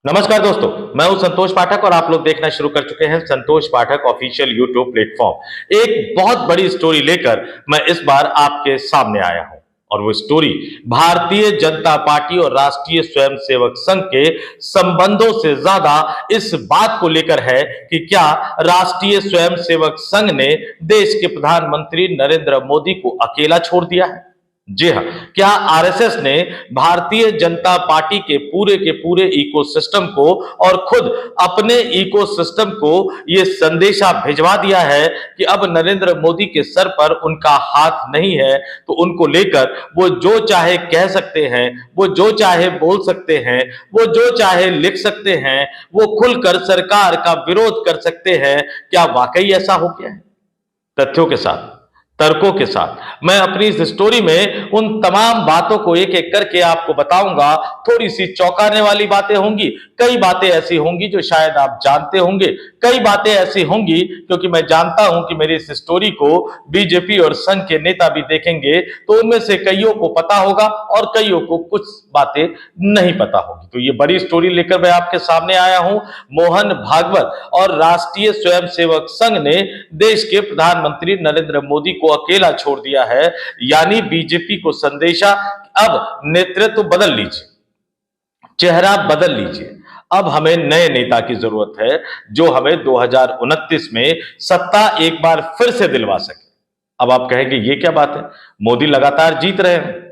नमस्कार दोस्तों, मैं हूं संतोष पाठक और आप लोग देखना शुरू कर चुके हैं संतोष पाठक ऑफिशियल यूट्यूब प्लेटफॉर्म। एक बहुत बड़ी स्टोरी लेकर मैं इस बार आपके सामने आया हूं और वो स्टोरी भारतीय जनता पार्टी और राष्ट्रीय स्वयंसेवक संघ के संबंधों से ज्यादा इस बात को लेकर है कि क्या राष्ट्रीय स्वयंसेवक संघ ने देश के प्रधानमंत्री नरेंद्र मोदी को अकेला छोड़ दिया है। जी हां, क्या आरएसएस ने भारतीय जनता पार्टी के पूरे इकोसिस्टम को और खुद अपने इकोसिस्टम को यह संदेशा भिजवा दिया है कि अब नरेंद्र मोदी के सर पर उनका हाथ नहीं है, तो उनको लेकर वो जो चाहे कह सकते हैं, वो जो चाहे बोल सकते हैं, वो जो चाहे लिख सकते हैं, वो खुलकर सरकार का विरोध कर सकते हैं। क्या वाकई ऐसा हो गया है? तथ्यों के साथ, तर्कों के साथ मैं अपनी इस स्टोरी में उन तमाम बातों को एक एक करके आपको बताऊंगा। थोड़ी सी चौंकाने वाली बातें होंगी, कई बातें ऐसी होंगी जो शायद आप जानते होंगे, कई बातें ऐसी होंगी क्योंकि मैं जानता हूं कि मेरी इस स्टोरी को बीजेपी और संघ के नेता भी देखेंगे तो उनमें से कईयों को पता होगा और कईयों को कुछ बातें नहीं पता होगी। तो ये बड़ी स्टोरी लेकर मैं आपके सामने आया हूं। मोहन भागवत और राष्ट्रीय स्वयंसेवक संघ ने देश के प्रधानमंत्री नरेंद्र मोदी को अकेला छोड़ दिया है, यानी बीजेपी को संदेशा अब नेतृत्व बदल लीजिए, चेहरा बदल लीजिए। अब हमें नए नेता की जरूरत है जो हमें 2029 में सत्ता एक बार फिर से दिलवा सके। अब आप कहेंगे ये क्या बात है, मोदी लगातार जीत रहे हैं,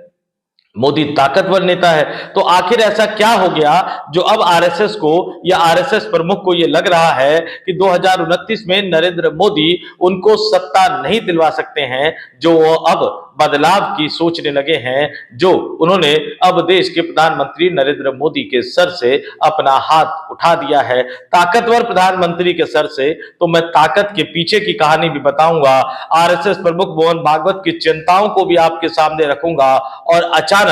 मोदी ताकतवर नेता है, तो आखिर ऐसा क्या हो गया जो अब आरएसएस को या आरएसएस प्रमुख को यह लग रहा है कि 2029 में नरेंद्र मोदी उनको सत्ता नहीं दिलवा सकते हैं, जो वो अब बदलाव की सोचने लगे हैं, जो उन्होंने अब देश के प्रधानमंत्री नरेंद्र मोदी के सर से अपना हाथ उठा दिया है, ताकतवर प्रधानमंत्री के सर से। तो मैं ताकत के पीछे की कहानी भी बताऊंगा, आरएसएस प्रमुख मोहन भागवत की चिंताओं को भी आपके सामने रखूंगा और अचानक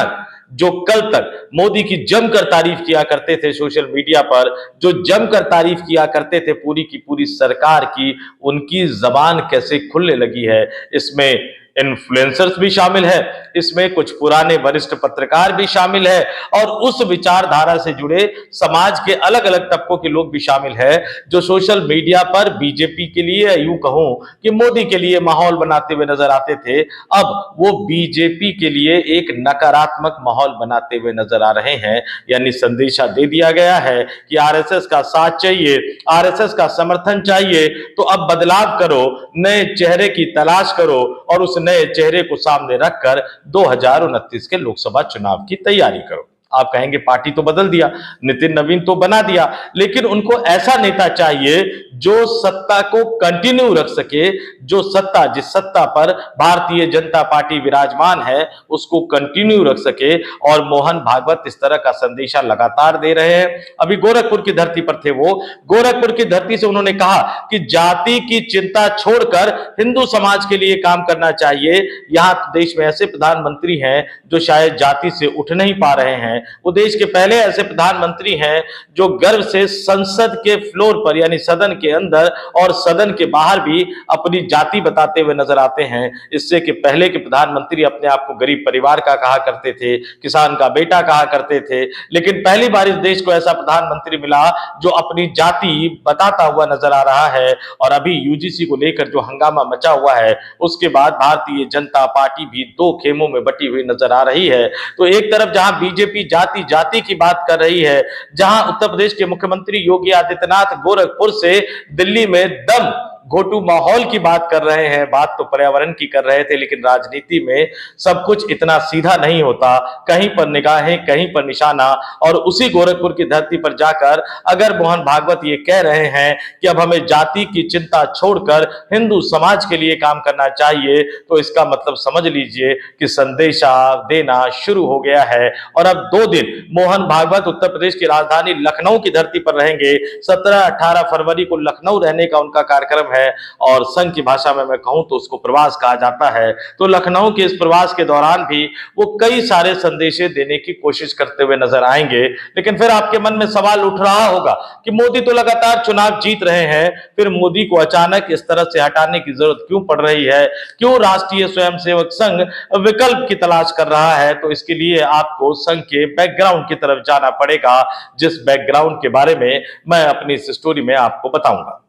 जो कल तक मोदी की जमकर तारीफ किया करते थे सोशल मीडिया पर, जो जमकर तारीफ किया करते थे पूरी की पूरी सरकार की, उनकी जबान कैसे खुलने लगी है। इसमें इन्फ्लुएंसर्स भी शामिल है, इसमें कुछ पुराने वरिष्ठ पत्रकार भी शामिल है और उस विचारधारा से जुड़े समाज के अलग अलग तबकों के लोग भी शामिल है जो सोशल मीडिया पर बीजेपी के लिए, यूं कहूं कि मोदी के लिए माहौल बनाते हुए नजर आते थे। अब वो बीजेपी के लिए एक नकारात्मक माहौल बनाते हुए नजर आ रहे हैं, यानी संदेशा दे दिया गया है कि आरएसएस का साथ चाहिए, आरएसएस का समर्थन चाहिए, तो अब बदलाव करो, नए चेहरे की तलाश करो और उस नए चेहरे को सामने रखकर 2029 के लोकसभा चुनाव की तैयारी करो। आप कहेंगे पार्टी तो बदल दिया, नितिन नवीन तो बना दिया, लेकिन उनको ऐसा नेता चाहिए जो सत्ता को कंटिन्यू रख सके, जो सत्ता, जिस सत्ता पर भारतीय जनता पार्टी विराजमान है उसको कंटिन्यू रख सके। और मोहन भागवत इस तरह का संदेशा लगातार दे रहे हैं। अभी गोरखपुर की धरती पर थे वो, गोरखपुर की धरती से उन्होंने कहा कि जाति की चिंता छोड़कर हिंदू समाज के लिए काम करना चाहिए। यहां देश में ऐसे प्रधानमंत्री हैं जो शायद जाति से उठ नहीं पा रहे हैं, वो देश के पहले ऐसे प्रधानमंत्री हैं जो गर्व से संसद के फ्लोर पर, यानी सदन के अंदर और सदन के बाहर भी अपनी जाति बताते हुए नजर आते हैं। इससे कि पहले के प्रधानमंत्री अपने आप को गरीब परिवार का कहा करते थे, किसान का बेटा कहा करते थे, लेकिन पहली बार इस देश को ऐसा प्रधानमंत्री मिला जो अपनी जाति बताता हुआ नजर आ रहा है। और अभी यूजीसी को लेकर जो हंगामा मचा हुआ है, उसके बाद भारतीय जनता पार्टी भी दो खेमों में बटी हुई नजर आ रही है। तो एक तरफ जहां बीजेपी जाति जाति की बात कर रही है, जहां उत्तर प्रदेश के मुख्यमंत्री योगी आदित्यनाथ गोरखपुर से दिल्ली में दम घोटू माहौल की बात कर रहे हैं, बात तो पर्यावरण की कर रहे थे, लेकिन राजनीति में सब कुछ इतना सीधा नहीं होता, कहीं पर निगाहें कहीं पर निशाना। और उसी गोरखपुर की धरती पर जाकर अगर मोहन भागवत ये कह रहे हैं कि अब हमें जाति की चिंता छोड़कर हिंदू समाज के लिए काम करना चाहिए, तो इसका मतलब समझ लीजिए कि संदेशा देना शुरू हो गया है। और अब 2 दिन मोहन भागवत उत्तर प्रदेश की राजधानी लखनऊ की धरती पर रहेंगे। 17-18 फरवरी को लखनऊ रहने का उनका कार्यक्रम है और संघ की भाषा में मैं कहूं तो उसको प्रवास कहा जाता है। तो लखनऊ के इस प्रवास के दौरान भी वो कई सारे संदेशे देने की कोशिश करते हुए नजर आएंगे। लेकिन फिर आपके मन में सवाल उठ रहा होगा कि मोदी तो लगातार चुनाव जीत रहे हैं, फिर मोदी को अचानक इस तरह से हटाने की जरूरत क्यों पड़ रही है, क्यों राष्ट्रीय स्वयंसेवक संघ विकल्प की तलाश कर रहा है। तो इसके लिए आपको संघ के बैकग्राउंड की तरफ जाना पड़ेगा, जिस बैकग्राउंड के बारे में मैं अपनी इस स्टोरी में आपको बताऊंगा।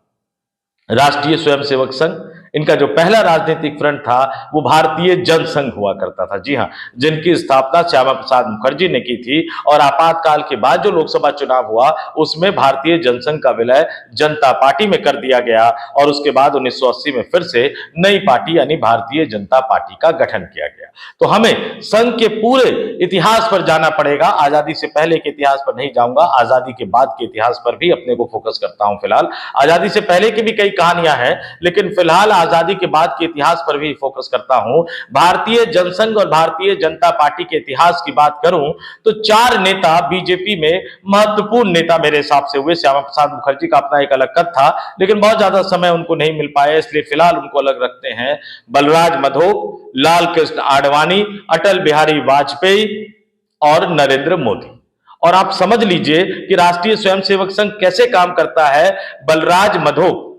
राष्ट्रीय स्वयंसेवक संघ, इनका जो पहला राजनीतिक फ्रंट था वो भारतीय जनसंघ हुआ करता था। जी हां, जिनकी स्थापना श्यामा प्रसाद मुखर्जी ने की थी और आपातकाल के बाद जो लोकसभा चुनाव हुआ उसमें भारतीय जनसंघ का विलय जनता पार्टी में कर दिया गया और उसके बाद 1980 में फिर से नई पार्टी यानी भारतीय जनता पार्टी का गठन किया गया। तो हमें संघ के पूरे इतिहास पर जाना पड़ेगा। आजादी से पहले के इतिहास पर नहीं जाऊंगा, आजादी के बाद के इतिहास पर भी अपने को फोकस करता हूं। फिलहाल आजादी से पहले की भी कई कहानियां हैं, लेकिन फिलहाल आजादी के बाद के इतिहास पर भी फोकस करता हूं। भारतीय जनसंघ और भारतीय जनता पार्टी के इतिहास की बात करूं तो 4 नेता बीजेपी में महत्वपूर्ण नेता मेरे हिसाब से हुए। श्यामा प्रसाद मुखर्जी का अपना एक अलग कद था, लेकिन बहुत ज्यादा समय उनको नहीं मिल पाया, इसलिए फिलहाल उनको अलग रखते हैं। बलराज मधोक, लाल कृष्ण आडवाणी, अटल बिहारी वाजपेयी और नरेंद्र मोदी। और आप समझ लीजिए कि राष्ट्रीय स्वयंसेवक संघ कैसे काम करता है। बलराज मधोक,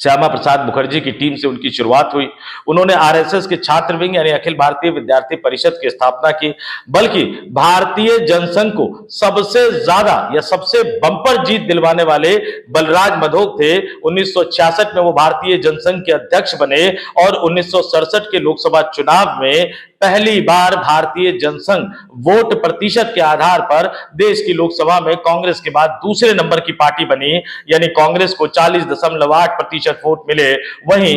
श्यामा प्रसाद मुखर्जी की टीम से उनकी शुरुआत हुई। उन्होंने आरएसएस के छात्र विंग यानी अखिल भारतीय विद्यार्थी परिषद की स्थापना की। बल्कि भारतीय जनसंघ को सबसे ज्यादा या सबसे बंपर जीत दिलवाने वाले बलराज मधोक थे। 1966 में वो भारतीय जनसंघ के अध्यक्ष बने और 1967 के लोकसभा चुनाव में पहली बार भारतीय जनसंघ वोट प्रतिशत के आधार पर देश की लोकसभा में कांग्रेस के बाद दूसरे नंबर की पार्टी बनी। यानी कांग्रेस को 40.8% वोट मिले, वहीं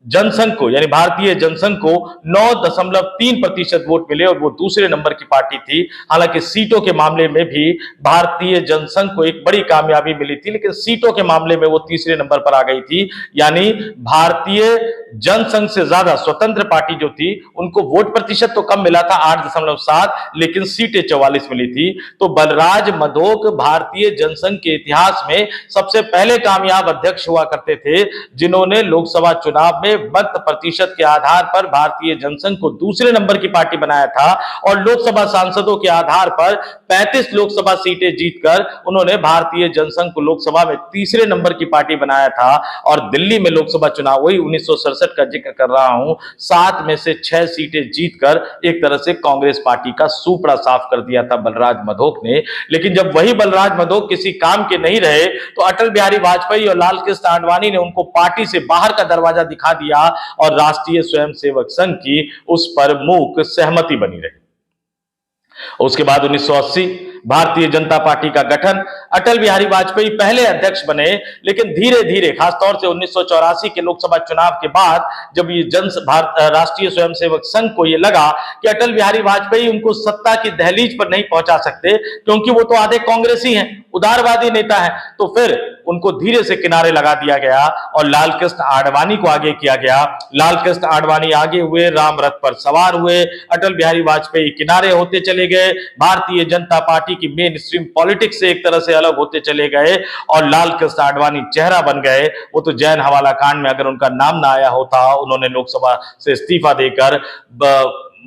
जनसंघ को यानी भारतीय जनसंघ को 9.3% वोट मिले और वो दूसरे नंबर की पार्टी थी। हालांकि सीटों के मामले में भी भारतीय जनसंघ को एक बड़ी कामयाबी मिली थी, लेकिन सीटों के मामले में वो तीसरे नंबर पर आ गई थी। यानी भारतीय जनसंघ से ज्यादा स्वतंत्र पार्टी जो थी उनको वोट प्रतिशत तो कम मिला था 8.7, लेकिन सीटें 44 मिली थी। तो बलराज मधोक भारतीय जनसंघ के इतिहास में सबसे पहले कामयाब अध्यक्ष हुआ करते थे, जिन्होंने लोकसभा चुनाव में मत प्रतिशत के आधार पर भारतीय जनसंघ को दूसरे नंबर की पार्टी बनाया था और लोकसभा सांसदों के आधार पर 35 लोकसभा सीटें जीतकर उन्होंने भारतीय जनसंघ को लोकसभा में तीसरे नंबर की पार्टी बनाया था। और दिल्ली में लोकसभा चुनाव हुई 1967 का जिक्र कर रहा हूं, 7 में से 6 सीटें जीतकर एक तरह से कांग्रेस पार्टी का सूपड़ा साफ कर दिया था बलराज मधोक ने। लेकिन जब वही बलराज मधोक किसी काम के नहीं रहे तो अटल बिहारी वाजपेयी और लाल कृष्ण आडवाणी ने उनको पार्टी से बाहर का दरवाजा दिखा दिया और राष्ट्रीय स्वयंसेवक संघ की उस पर मूक सहमति बनी रही। उसके बाद 1980 भारतीय जनता पार्टी का गठन। अटल बिहारी वाजपेयी पहले अध्यक्ष बने, लेकिन धीरे धीरे खासतौर से 1984 के लोकसभा चुनाव के बाद जब ये राष्ट्रीय स्वयंसेवक संघ को ये लगा कि अटल बिहारी वाजपेयी उनको सत्ता की दहलीज पर नहीं पहुंचा सकते क्योंकि वो तो आधे कांग्रेसी हैं, उदारवादी नेता है, तो फिर उनको धीरे से किनारे लगा दिया गया और लाल कृष्ण आडवाणी को आगे किया गया। लाल कृष्ण आडवाणी आगे हुए, राम रथ पर सवार हुए, अटल बिहारी वाजपेयी किनारे होते चले गए, भारतीय जनता पार्टी की मेन स्ट्रीम पॉलिटिक्स से एक तरह से अलग होते चले गए और लाल कृष्ण आडवाणी चेहरा बन गए। वो तो जैन हवाला कांड में अगर उनका नाम ना आया होता, उन्होंने लोकसभा से इस्तीफा देकर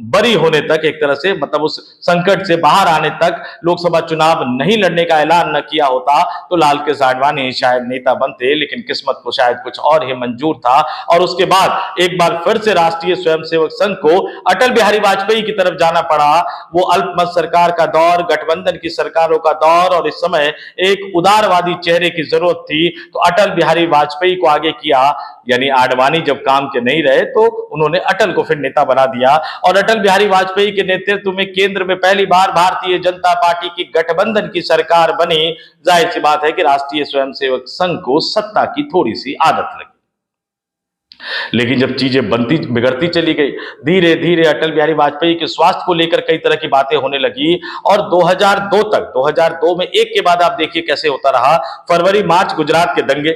बरी होने तक एक तरह से मतलब उस संकट से बाहर आने तक लोकसभा चुनाव नहीं लड़ने का ऐलान न किया होता तो लाल कृष्ण आडवाणी शायद नेता बनते, लेकिन किस्मत को शायद कुछ और ही मंजूर था। और उसके बाद एक बार फिर से राष्ट्रीय स्वयंसेवक संघ को अटल बिहारी वाजपेयी की तरफ जाना पड़ा। वो अल्पमत सरकार का दौर, गठबंधन की सरकारों का दौर, और इस समय एक उदारवादी चेहरे की जरूरत थी तो अटल बिहारी वाजपेयी को आगे किया। यानी आडवाणी जब काम के नहीं रहे तो उन्होंने अटल को फिर नेता बना दिया और अटल बिहारी वाजपेयी के नेतृत्व में केंद्र में पहली बार भारतीय जनता पार्टी की गठबंधन की सरकार बनी। जाहिर सी बात है कि राष्ट्रीय स्वयंसेवक संघ को सत्ता की थोड़ी सी आदत लगी। लेकिन जब चीजें बिगड़ती चली गई, धीरे धीरे अटल बिहारी वाजपेयी के स्वास्थ्य को लेकर कई तरह की बातें होने लगी और 2002 तक, 2002 में एक के बाद आप देखिए कैसे होता रहा। फरवरी मार्च गुजरात के दंगे,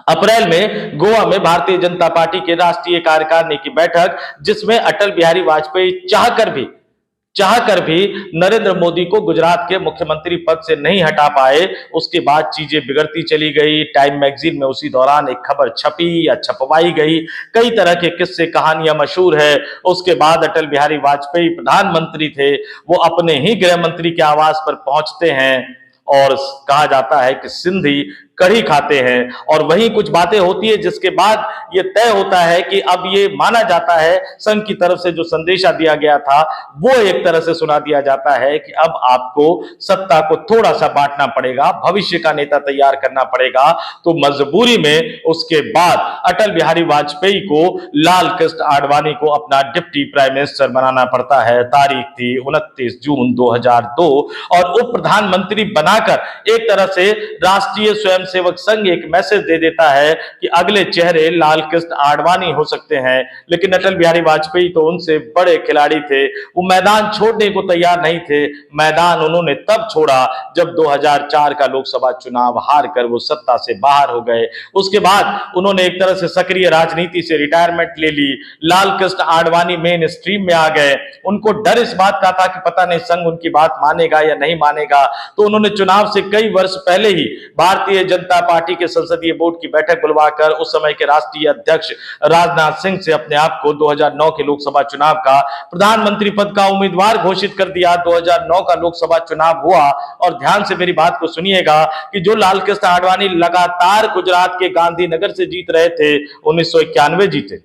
अप्रैल में गोवा में भारतीय जनता पार्टी के राष्ट्रीय कार्यकारिणी की बैठक जिसमें अटल बिहारी वाजपेयी चाहकर भी चाहकर भी नरेंद्र मोदी को गुजरात के मुख्यमंत्री पद से नहीं हटा पाए। उसके बाद चीजें बिगड़ती चली गई। टाइम मैगजीन में उसी दौरान एक खबर छपी या छपवाई गई, कई तरह के किस्से कहानियां मशहूर है। उसके बाद अटल बिहारी वाजपेयी प्रधानमंत्री थे, वो अपने ही गृह मंत्री के आवास पर पहुंचते हैं और कहा जाता है कि सिंधी कढ़ी खाते हैं, और वहीं कुछ बातें होती है जिसके बाद ये तय होता है कि अब ये माना जाता है संघ की तरफ से जो संदेशा दिया गया था वो एक तरह से सुना दिया जाता है कि अब आपको सत्ता को थोड़ा सा बांटना पड़ेगा, भविष्य का नेता तैयार करना पड़ेगा। तो मजबूरी में उसके बाद अटल बिहारी वाजपेयी को लाल कृष्ण आडवाणी को अपना डिप्टी प्राइम मिनिस्टर बनाना पड़ता है। तारीख थी 29 जून 2002 और उप प्रधानमंत्री बनाकर एक तरह से राष्ट्रीय स्वयं सेवक संघ एक मैसेज दे देता है कि अगले चेहरे लाल कृष्ण आडवाणी हो सकते हैं। लेकिन अटल बिहारी वाजपेयी तो उनसे बड़े खिलाड़ी थे, वो मैदान छोड़ने को तैयार नहीं थे। मैदान उन्होंने तब छोड़ा जब 2004 का लोकसभा चुनाव हार कर वो सत्ता से बाहर हो गए। उसके बाद उन्होंने एक तरह से सक्रिय राजनीति से रिटायरमेंट ले ली। लाल कृष्ण आडवाणी मेन स्ट्रीम में आ गए। उनको डर इस बात का था कि पता नहीं संघ उनकी बात मानेगा या नहीं मानेगा, तो उन्होंने चुनाव से कई वर्ष पहले ही भारतीय जनता पार्टी के संसदीय बोर्ड की बैठक बुलवाकर उस समय के राष्ट्रीय अध्यक्ष राजनाथ सिंह से अपने आप को 2009 के लोकसभा चुनाव का प्रधानमंत्री पद का उम्मीदवार घोषित कर दिया। 2009 का लोकसभा चुनाव हुआ और ध्यान से मेरी बात को सुनिएगा कि जो लाल कृष्ण आडवाणी लगातार गुजरात के गांधीनगर से जीत रहे थे, 1991 जीते,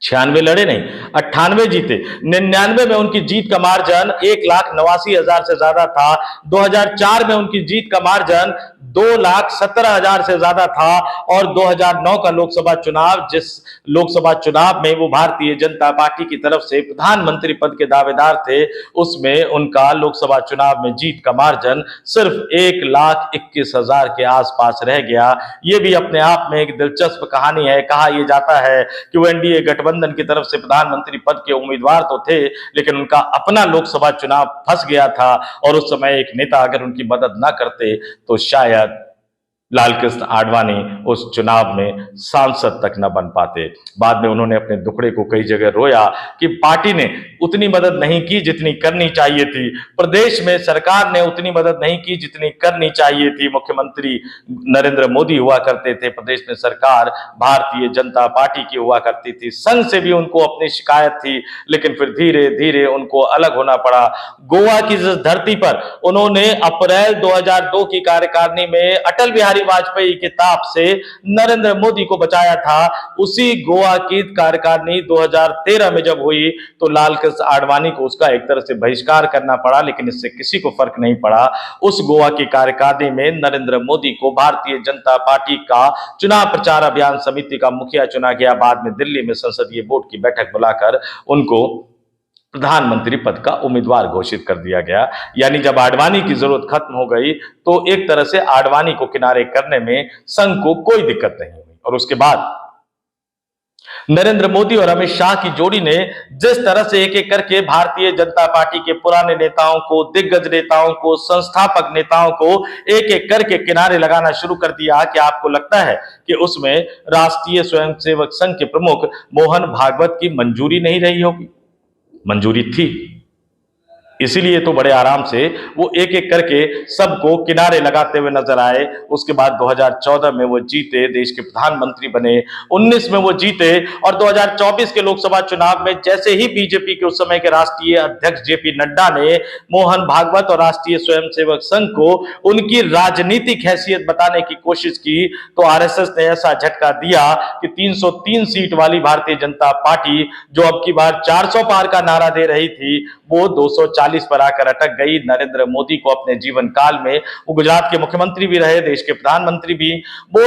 96 लड़े नहीं, 98 जीते, 99 में उनकी जीत का मार्जिन 1,89,000 से ज्यादा था। 2004 में उनकी जीत का मार्जिन 2,17,000 से ज्यादा था और 2009 का लोकसभा चुनाव, जिस लोकसभा चुनाव में वो भारतीय जनता पार्टी की तरफ से प्रधानमंत्री पद के दावेदार थे, उसमें उनका लोकसभा चुनाव में जीत का मार्जिन सिर्फ 1,21,000 के आसपास रह गया। ये भी अपने आप में एक दिलचस्प कहानी है। कहा यह जाता है कि वो एनडीए गठबंधन की तरफ से प्रधानमंत्री पद के उम्मीदवार तो थे, लेकिन उनका अपना लोकसभा चुनाव फंस गया था और उस समय एक नेता अगर उनकी मदद ना करते तो शायद लाल कृष्ण आडवाणी उस चुनाव में सांसद तक न बन पाते। बाद में उन्होंने अपने दुखड़े को कई जगह रोया कि पार्टी ने उतनी मदद नहीं की जितनी करनी चाहिए थी, प्रदेश में सरकार ने उतनी मदद नहीं की जितनी करनी चाहिए थी। मुख्यमंत्री नरेंद्र मोदी हुआ करते थे, प्रदेश में सरकार भारतीय जनता पार्टी की हुआ करती थी। संघ से भी उनको अपनी शिकायत थी, लेकिन फिर धीरे धीरे उनको अलग होना पड़ा। गोवा की जिस धरती पर उन्होंने अप्रैल 2002 की कार्यकारिणी में अटल बिहारी वाजपेयी के ताप से नरेंद्र मोदी को बचाया था, उसी गोवा की कार्यकारिणी 2013 में जब हुई तो लाल कृष्ण आडवाणी को उसका एक तरह से बहिष्कार करना पड़ा, लेकिन इससे किसी को फर्क नहीं पड़ा। उस गोवा की कार्यकारिणी में नरेंद्र मोदी को भारतीय जनता पार्टी का चुनाव प्रचार अभियान समिति का मुखिया चुना गया। बाद में दिल्ली में संसदीय बोर्ड की बैठक बुलाकर उनको प्रधानमंत्री पद का उम्मीदवार घोषित कर दिया गया। यानी जब आडवाणी की जरूरत खत्म हो गई तो एक तरह से आडवाणी को किनारे करने में संघ को कोई दिक्कत नहीं हुई। और उसके बाद नरेंद्र मोदी और अमित शाह की जोड़ी ने जिस तरह से एक एक करके भारतीय जनता पार्टी के पुराने नेताओं को, दिग्गज नेताओं को, संस्थापक नेताओं को एक एक करके किनारे लगाना शुरू कर दिया कि आपको लगता है कि उसमें राष्ट्रीय स्वयंसेवक संघ के प्रमुख मोहन भागवत की मंजूरी नहीं रही होगी। मंजूरी थी, इसीलिए तो बड़े आराम से वो एक एक करके सबको किनारे लगाते हुए नजर आए। उसके बाद 2014 में वो जीते, देश के प्रधानमंत्री बने, 19 में वो जीते और 2024 के लोकसभा चुनाव में जैसे ही बीजेपी के उस समय के राष्ट्रीय अध्यक्ष जेपी नड्डा ने मोहन भागवत और राष्ट्रीय स्वयंसेवक संघ को उनकी राजनीतिक हैसियत बताने की कोशिश की तो आरएसएस ने ऐसा झटका दिया कि 303 सीट वाली भारतीय जनता पार्टी जो अब की बार 400 पार का नारा दे रही थी, वो 240 पर आकर अटक गई। नरेंद्र मोदी को अपने जीवन काल में, वो गुजरात के मुख्यमंत्री भी रहे, देश के प्रधानमंत्री भी, वो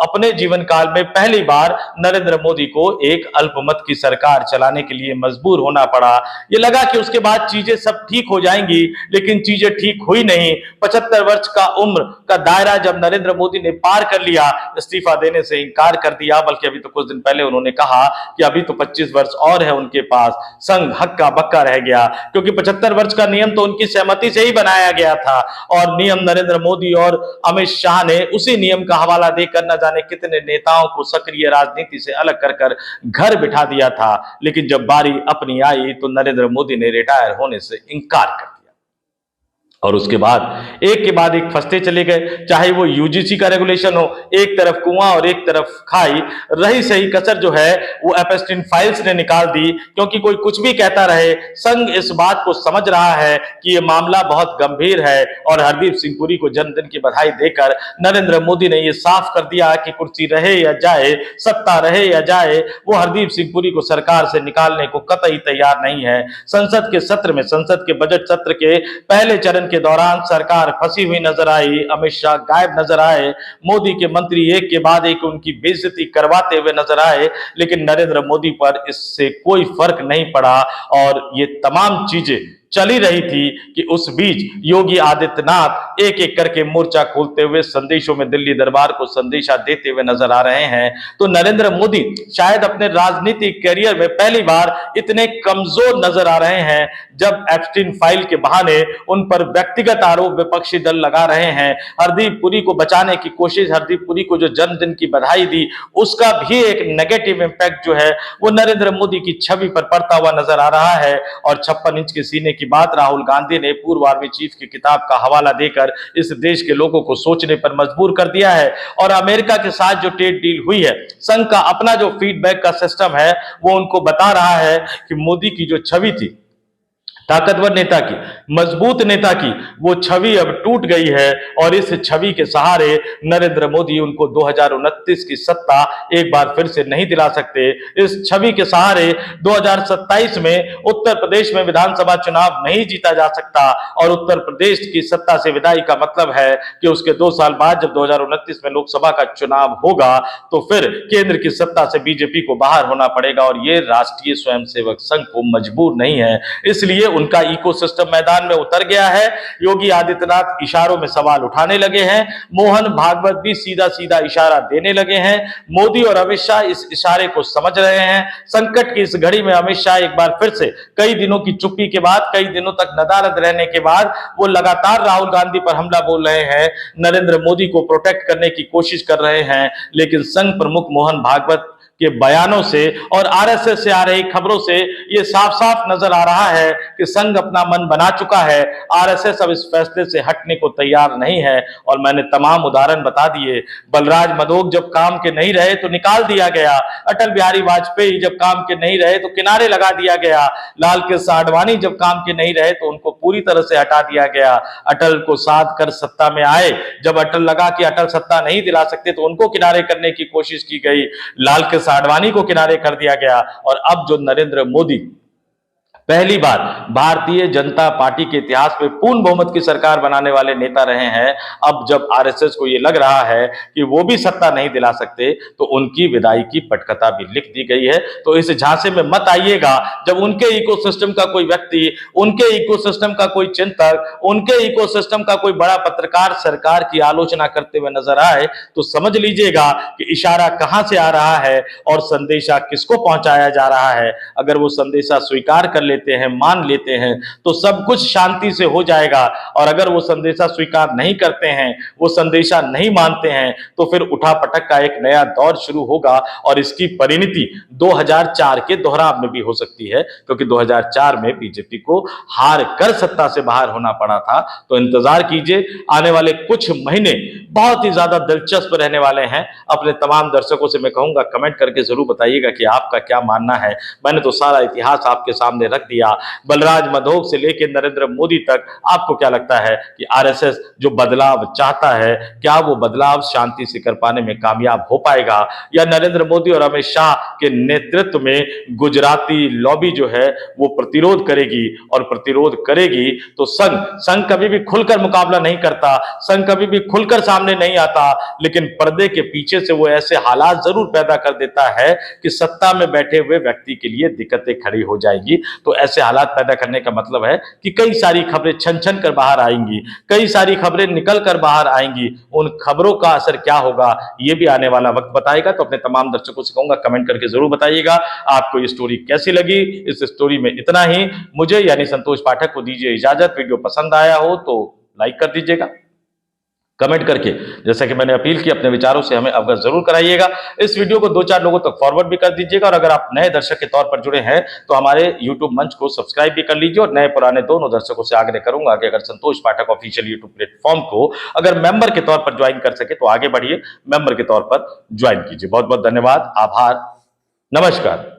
अपने जीवन काल में पहली बार नरेंद्र मोदी को एक अल्पमत की सरकार चलाने के लिए मजबूर होना पड़ा। ये लगा कि उसके बाद चीजें सब ठीक हो जाएंगी, लेकिन चीजें ठीक हुई नहीं। 75 वर्ष का उम्र का दायरा जब नरेंद्र मोदी ने पार कर लिया, इस्तीफा देने से इंकार कर दिया, बल्कि अभी तो कुछ दिन पहले उन्होंने कहा कि अभी तो 25 वर्ष और है उनके पास, संघ हक्का बक्का रह गया, क्योंकि 75 वर्ष खर्च का नियम तो उनकी सहमति से ही बनाया गया था, और नियम नरेंद्र मोदी और अमित शाह ने उसी नियम का हवाला देकर न जाने कितने नेताओं को सक्रिय राजनीति से अलग कर कर घर बिठा दिया था। लेकिन जब बारी अपनी आई तो नरेंद्र मोदी ने रिटायर होने से इनकार कर दिया, और उसके बाद एक के बाद एक फंसते चले गए। चाहे वो यूजीसी का रेगुलेशन हो, एक तरफ कुआं और एक तरफ खाई, रही सही कसर जो है वो एपस्टीन फाइल्स ने निकाल दी। क्योंकि कोई कुछ भी कहता रहे, संघ इस बात को समझ रहा है कि ये मामला बहुत गंभीर है, और हरदीप सिंह पुरी को जन्मदिन की बधाई देकर नरेंद्र मोदी ने ये साफ कर दिया कि कुर्सी रहे या जाए, सत्ता रहे या जाए, वो हरदीप सिंह पुरी को सरकार से निकालने को कतई तैयार नहीं है। संसद के सत्र में, संसद के बजट सत्र के पहले चरण के दौरान सरकार फंसी हुई नजर आई, अमित शाह गायब नजर आए, मोदी के मंत्री एक के बाद एक उनकी बेइज्जती करवाते हुए नजर आए, लेकिन नरेंद्र मोदी पर इससे कोई फर्क नहीं पड़ा, और ये तमाम चीजें चली रही थी कि उस बीच योगी आदित्यनाथ एक एक करके मोर्चा खोलते हुए संदेशों में दिल्ली दरबार को संदेशा देते हुए नजर आ रहे हैं। तो नरेंद्र मोदी शायद अपने राजनीतिक करियर में पहली बार इतने कमजोर नजर आ रहे हैं, जब एप्स्टीन फाइल के बहाने उन पर व्यक्तिगत आरोप विपक्षी दल लगा रहे हैं। हरदीप पुरी को बचाने की कोशिश, हरदीप पुरी को जो जन्मदिन की बधाई दी, उसका भी एक नेगेटिव इंपैक्ट जो है वो नरेंद्र मोदी की छवि पर पड़ता हुआ नजर आ रहा है। और 56 इंच के सीने की बात राहुल गांधी ने पूर्व आर्मी चीफ की किताब का हवाला देकर इस देश के लोगों को सोचने पर मजबूर कर दिया है। और अमेरिका के साथ जो ट्रेड डील हुई है, संघ का अपना जो फीडबैक का सिस्टम है वो उनको बता रहा है कि मोदी की जो छवि थी ताकतवर नेता की, मजबूत नेता की, वो छवि अब टूट गई है, और इस छवि के सहारे नरेंद्र मोदी उनको 2029 की सत्ता एक बार फिर से नहीं दिला सकते। इस छवि के सहारे 2027 में उत्तर प्रदेश में विधानसभा चुनाव नहीं जीता जा सकता, और उत्तर प्रदेश की सत्ता से विदाई का मतलब है कि उसके 2 साल बाद जब 2029 में लोकसभा का चुनाव होगा तो फिर केंद्र की सत्ता से बीजेपी को बाहर होना पड़ेगा, और ये राष्ट्रीय स्वयंसेवक संघ को मंजबूर नहीं है। इसलिए उनका इकोसिस्टम मैदान में उतर गया है। योगी आदित्यनाथ इशारों में सवाल उठाने लगे हैं, मोहन भागवत भी सीधा सीधा इशारा देने लगे हैं। मोदी और अमित शाह इस इशारे को समझ रहे हैं। संकट की इस घड़ी में अमित शाह एक बार फिर से कई दिनों की चुप्पी के बाद, कई दिनों तक नदारद रहने के बाद वो लगातार राहुल गांधी पर हमला बोल रहे हैं, नरेंद्र मोदी को प्रोटेक्ट करने की कोशिश कर रहे हैं। लेकिन संघ प्रमुख मोहन भागवत के बयानों से और आरएसएस से आ रही खबरों से ये साफ साफ नजर आ रहा है कि संघ अपना मन बना चुका है। आरएसएस अब इस फैसले से हटने को तैयार नहीं है, और मैंने तमाम उदाहरण बता दिए। बलराज मधोक जब काम के नहीं रहे तो निकाल दिया गया, अटल बिहारी वाजपेयी जब काम के नहीं रहे तो किनारे लगा दिया गया, लाल कृष्ण आडवाणी जब काम के नहीं रहे तो उनको पूरी तरह से हटा दिया गया। अटल को साध कर सत्ता में आए, जब अटल लगा कि अटल सत्ता नहीं दिला सकते तो उनको किनारे करने की कोशिश की गई, लाल कृष्ण आडवाणी को किनारे कर दिया गया। और अब जो नरेंद्र मोदी पहली बार भारतीय जनता पार्टी के इतिहास में पूर्ण बहुमत की सरकार बनाने वाले नेता रहे हैं, अब जब आरएसएस को यह लग रहा है कि वो भी सत्ता नहीं दिला सकते तो उनकी विदाई की पटकथा भी लिख दी गई है। तो इस झांसे में मत आइएगा। जब उनके इकोसिस्टम का कोई व्यक्ति, उनके इकोसिस्टम का कोई चिंतक, उनके इकोसिस्टम का कोई बड़ा पत्रकार सरकार की आलोचना करते हुए नजर आए तो समझ लीजिएगा कि इशारा कहां से आ रहा है और संदेशा किसको पहुंचाया जा रहा है। अगर वो संदेशा स्वीकार कर लेते हैं, मान लेते हैं तो सब कुछ शांति से हो जाएगा, और अगर वो संदेशा स्वीकार नहीं करते हैं, वो संदेशा नहीं मानते हैं, तो फिर उठापटक का एक नया दौर शुरू होगा, और इसकी परिणति 2004 के दोहराव में भी हो सकती है, क्योंकि 2004 में बीजेपी को हार कर सत्ता से बाहर होना पड़ा था। तो इंतजार कीजिए, आने वाले कुछ महीने बहुत ही ज्यादा दिलचस्प रहने वाले हैं। अपने तमाम दर्शकों से मैं कहूंगा कमेंट करके जरूर बताइएगा कि आपका क्या मानना है। मैंने तो सारा इतिहास आपके सामने रख दिया, बलराज मधोक से लेकर नरेंद्र मोदी तक। आपको क्या लगता है कि आरएसएस जो बदलाव चाहता है, क्या वो बदलाव शांति से कर पाने में कामयाब हो पाएगा, या नरेंद्र मोदी और अमित शाह के नेतृत्व में गुजराती लॉबी जो है वो प्रतिरोध करेगी, और प्रतिरोध करेगी तो संघ कभी भी खुलकर मुकाबला नहीं करता, संघ कभी भी खुलकर सामने सामने नहीं आता, लेकिन पर्दे के पीछे से वो ऐसे हालात जरूर पैदा कर देता है कि सत्ता में बैठे हुए व्यक्ति के लिए दिक्कतें खड़ी हो जाएंगी। तो ऐसे हालात पैदा करने का मतलब है कि कई सारी खबरें छन छन कर बाहर आएंगी, कई सारी खबरें निकल कर बाहर आएंगी। उन खबरों का असर क्या होगा, ये भी आने वाला वक्त बताएगा। तो अपने तमाम दर्शकों से कहूंगा, कमेंट करके जरूर बताइएगा आपको ये स्टोरी कैसी लगी। इस स्टोरी में इतना ही। मुझे यानी संतोष पाठक को दीजिए इजाजत। वीडियो पसंद आया हो तो लाइक कर दीजिएगा, कमेंट करके जैसा कि मैंने अपील की अपने विचारों से हमें अवगत जरूर कराइएगा। इस वीडियो को 2-4 लोगों तक फॉरवर्ड भी कर दीजिएगा। और अगर आप नए दर्शक के तौर पर जुड़े हैं तो हमारे यूट्यूब मंच को सब्सक्राइब भी कर लीजिए। और नए पुराने दोनों दर्शकों से आग्रह करूंगा कि अगर संतोष पाठक ऑफिशियल यूट्यूब प्लेटफॉर्म को अगर मेंबर के तौर पर ज्वाइन कर सके तो आगे बढ़िए, मेंबर के तौर पर ज्वाइन कीजिए। बहुत बहुत धन्यवाद, आभार, नमस्कार।